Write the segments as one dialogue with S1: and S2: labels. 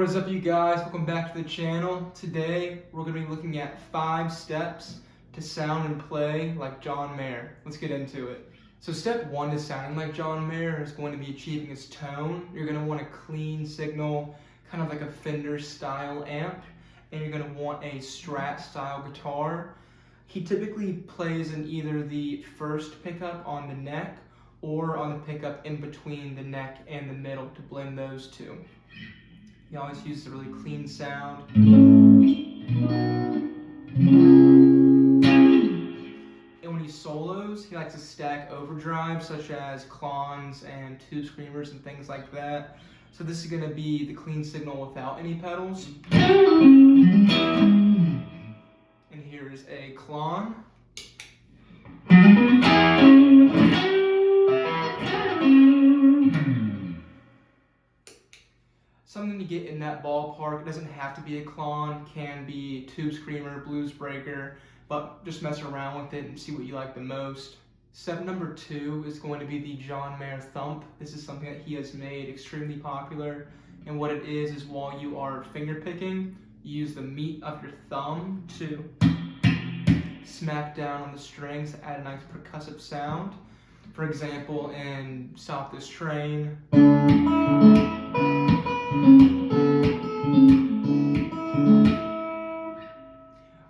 S1: What is up, you guys? Welcome back to the channel. Today we're going to be looking at 5 steps to sound and play like John Mayer. Let's get into it. So step 1 to sounding like John Mayer is going to be achieving his tone. You're going to want a clean signal, kind of like a Fender style amp, and you're going to want a Strat style guitar. He typically plays in either the first pickup on the neck or on the pickup in between the neck and the middle to blend those two. He always uses a really clean sound. And when he solos, he likes to stack overdrives such as clones and tube screamers and things like that. So this is going to be the clean signal without any pedals. And here's a clone. Something to get in that ballpark. It doesn't have to be a clone, can be tube screamer, blues breaker, but just mess around with it and see what you like the most. Step number 2 is going to be the John Mayer thump. This is something that he has made extremely popular, and what it is while you are finger picking, you use the meat of your thumb to smack down on the strings to add a nice percussive sound. For example, in Stop This Train.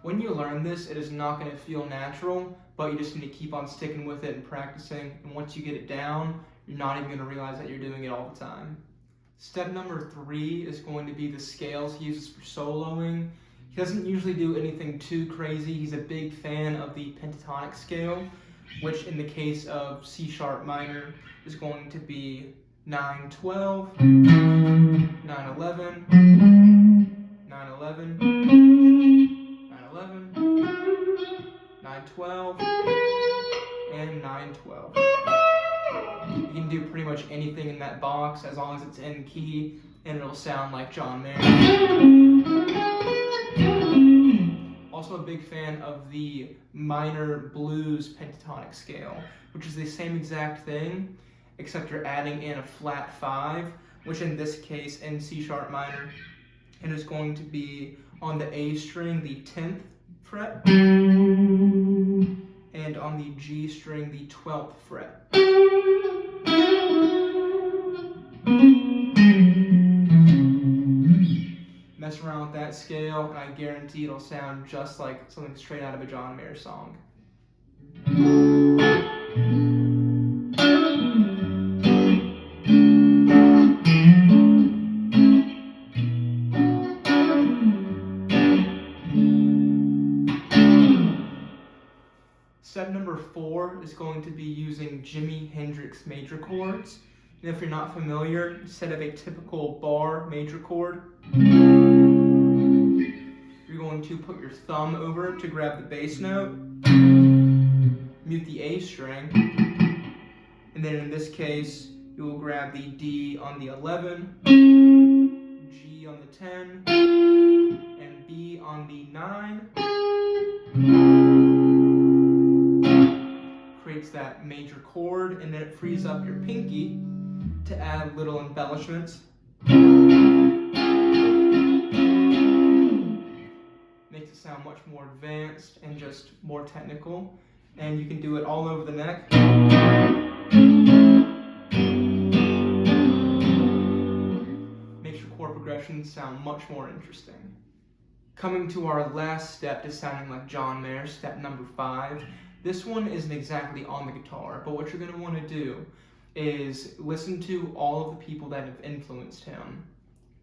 S1: When you learn this, it is not going to feel natural, but you just need to keep on sticking with it and practicing. And once you get it down, you're not even going to realize that you're doing it all the time. Step number 3 is going to be the scales he uses for soloing. He doesn't usually do anything too crazy. He's a big fan of the pentatonic scale, which in the case of C sharp minor is going to be 9-12, 9-11, 9-11, 9-11, 9-12, and 9-12. You can do pretty much anything in that box as long as it's in key and it'll sound like John Mayer. Also a big fan of the minor blues pentatonic scale, which is the same exact thing, except you're adding in a flat 5, which in this case in C sharp minor, it is going to be on the A string, the 10th fret, and on the G string, the 12th fret. Mess around with that scale, and I guarantee it'll sound just like something straight out of a John Mayer song. Step number 4 is going to be using Jimi Hendrix major chords. And if you're not familiar, instead of a typical bar major chord, you're going to put your thumb over it to grab the bass note, mute the A string, and then in this case, you will grab the D on the 11, G on the 10, and B on the 9. Creates that major chord, and then it frees up your pinky to add little embellishments. Makes it sound much more advanced and just more technical, and you can do it all over the neck. Makes your chord progressions sound much more interesting. Coming to our last step to sounding like John Mayer, step number 5. This one isn't exactly on the guitar, but what you're going to want to do is listen to all of the people that have influenced him.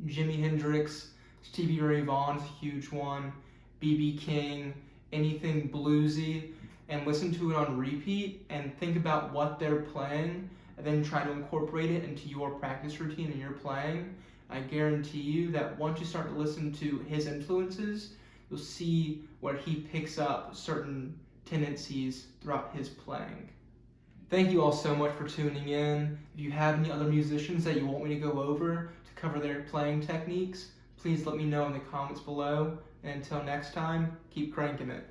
S1: Jimi Hendrix, Stevie Ray Vaughan is a huge one, B.B. King, anything bluesy, and listen to it on repeat and think about what they're playing and then try to incorporate it into your practice routine and your playing. I guarantee you that once you start to listen to his influences, you'll see where he picks up certain tendencies throughout his playing. Thank you all so much for tuning in. If you have any other musicians that you want me to go over to cover their playing techniques, please let me know in the comments below. And until next time, keep cranking it.